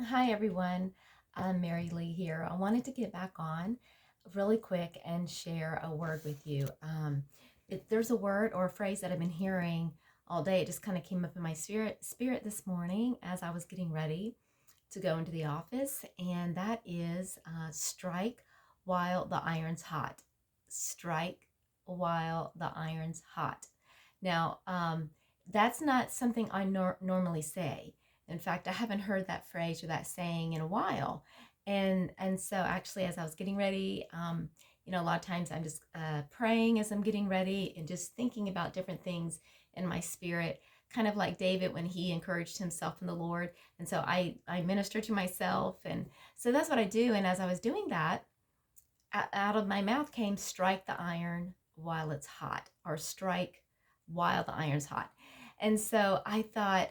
Hi, everyone. I'm Mary Lee here. I wanted to get back on really quick and share a word with you. There's a word or a phrase that I've been hearing all day. It just kind of came up in my spirit this morning as I was getting ready to go into the office, and that is strike while the iron's hot. Strike while the iron's hot. Now, that's not something I normally say. In fact, I haven't heard that phrase or that saying in a while. And so actually, as I was getting ready, a lot of times I'm just praying as I'm getting ready and just thinking about different things in my spirit, kind of like David when he encouraged himself in the Lord. And so I minister to myself. And so that's what I do. And as I was doing that, out of my mouth came strike the iron while it's hot, or strike while the iron's hot. And so I thought,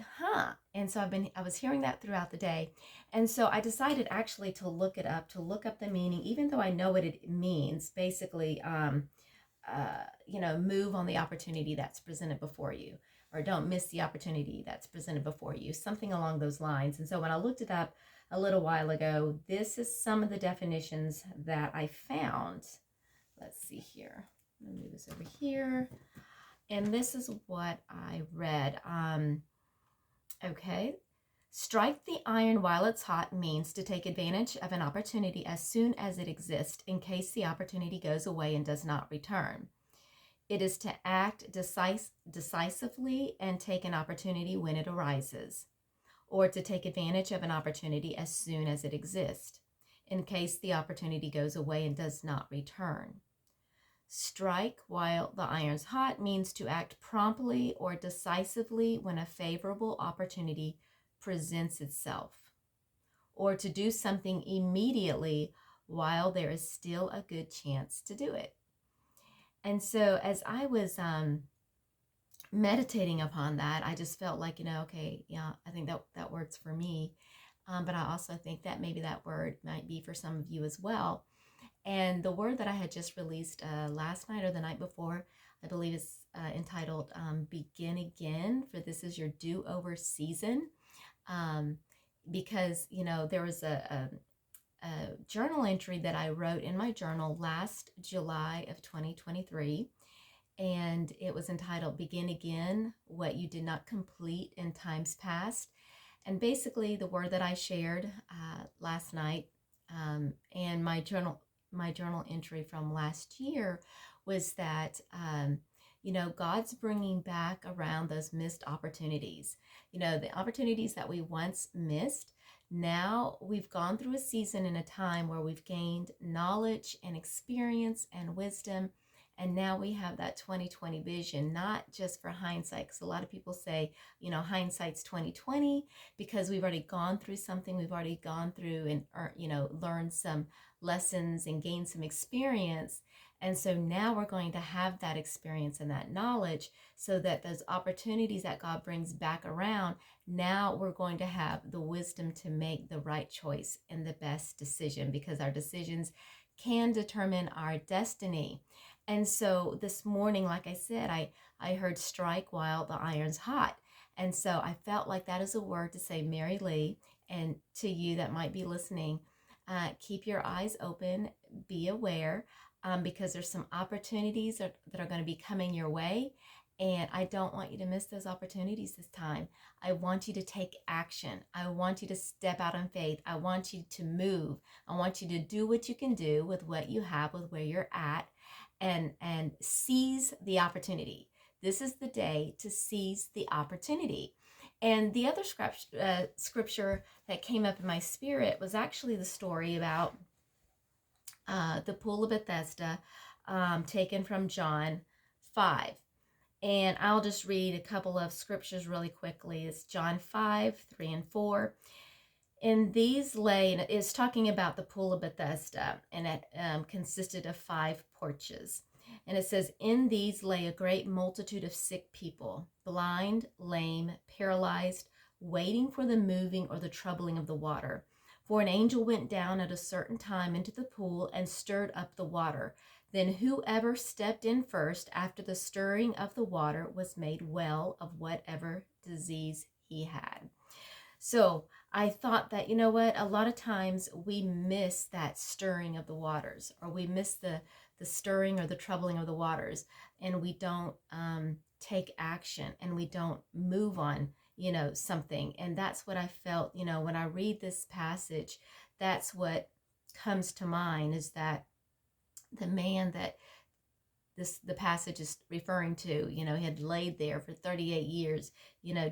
and so I was hearing that throughout the day. And so I decided actually to look it up, to look up the meaning, even though I know what it means. Basically, move on the opportunity that's presented before you, or don't miss the opportunity that's presented before you, something along those lines. And so when I looked it up a little while ago, this is some of the definitions that I found. Let's see here. Let me move this over here. And this is what I read. Okay. Strike the iron while it's hot means to take advantage of an opportunity as soon as it exists in case the opportunity goes away and does not return. It is to act decisively and take an opportunity when it arises, or to take advantage of an opportunity as soon as it exists, in case the opportunity goes away and does not return. Strike while the iron's hot means to act promptly or decisively when a favorable opportunity presents itself, or to do something immediately while there is still a good chance to do it. And so as I was meditating upon that, I just felt like, okay, yeah, I think that word's for me. But I also think that maybe that word might be for some of you as well. And the word that I had just released last night or the night before, I believe is entitled Begin Again, for this is your do-over season. Because, there was a journal entry that I wrote in my journal last July of 2023. And it was entitled Begin Again, What You Did Not Complete in Times Past. And basically the word that I shared last night, and my journal entry from last year was that God's bringing back around those missed opportunities. The opportunities that we once missed. Now we've gone through a season and a time where we've gained knowledge and experience and wisdom. And now we have that 2020 vision, not just for hindsight, because a lot of people say, hindsight's 2020, because we've already gone through something, we've already gone through and, learned some lessons and gained some experience. And so now we're going to have that experience and that knowledge so that those opportunities that God brings back around, now we're going to have the wisdom to make the right choice and the best decision, because our decisions can determine our destiny. And so this morning, like I said, I heard strike while the iron's hot. And so I felt like that is a word to say, Mary Lee, and to you that might be listening, keep your eyes open, be aware, because there's some opportunities that are going to be coming your way. And I don't want you to miss those opportunities this time. I want you to take action. I want you to step out in faith. I want you to move. I want you to do what you can do with what you have, with where you're at, and seize the opportunity. This is the day to seize the opportunity. And the other scripture that came up in my spirit was actually the story about the pool of Bethesda, taken from John 5. And I'll just read a couple of scriptures really quickly. It's John 5, 3 and 4. In these lay, and it's talking about the pool of Bethesda, and it consisted of 5 porches. And it says, in these lay a great multitude of sick people, blind, lame, paralyzed, waiting for the moving or the troubling of the water. For an angel went down at a certain time into the pool and stirred up the water. Then whoever stepped in first after the stirring of the water was made well of whatever disease he had. So I thought that, you know what, a lot of times we miss that stirring of the waters, or we miss the stirring or the troubling of the waters, and we don't take action, and we don't move on, something. And that's what I felt, when I read this passage. That's what comes to mind, is that the man that the passage is referring to, he had laid there for 38 years,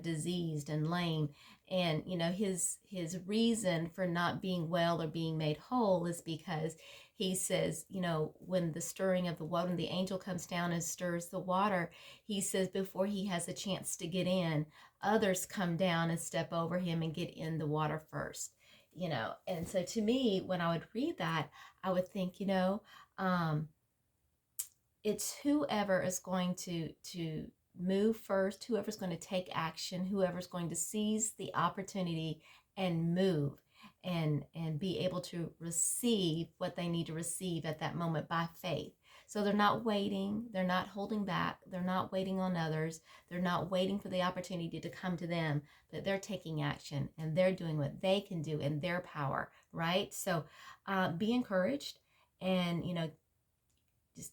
diseased and lame. And his reason for not being well or being made whole is because he says, when the stirring of the water, when the angel comes down and stirs the water, he says before he has a chance to get in, others come down and step over him and get in the water first. And so to me, when I would read that, I would think, um, it's whoever is going to move first, whoever's going to take action, whoever's going to seize the opportunity and move, and be able to receive what they need to receive at that moment by faith. So they're not waiting, they're not holding back, they're not waiting on others, they're not waiting for the opportunity to come to them, but they're taking action, and they're doing what they can do in their power, right? So be encouraged, and just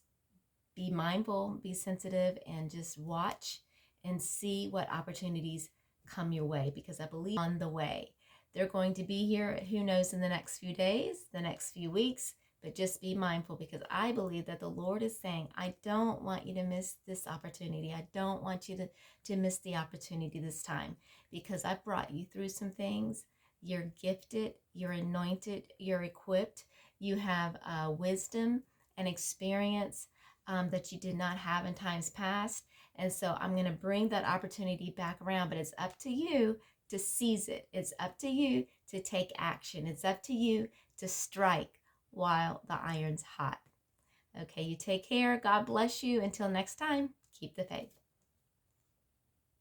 be mindful, be sensitive, and just watch and see what opportunities come your way, because I believe on the way. They're going to be here, who knows, in the next few days, the next few weeks, but just be mindful, because I believe that the Lord is saying, I don't want you to miss this opportunity. I don't want you to miss the opportunity this time, because I brought you through some things. You're gifted, you're anointed, you're equipped, you have wisdom and experience that you did not have in times past. And so I'm going to bring that opportunity back around, but it's up to you to seize it. It's up to you to take action. It's up to you to strike while the iron's hot. Okay, you take care. God bless you. Until next time, keep the faith.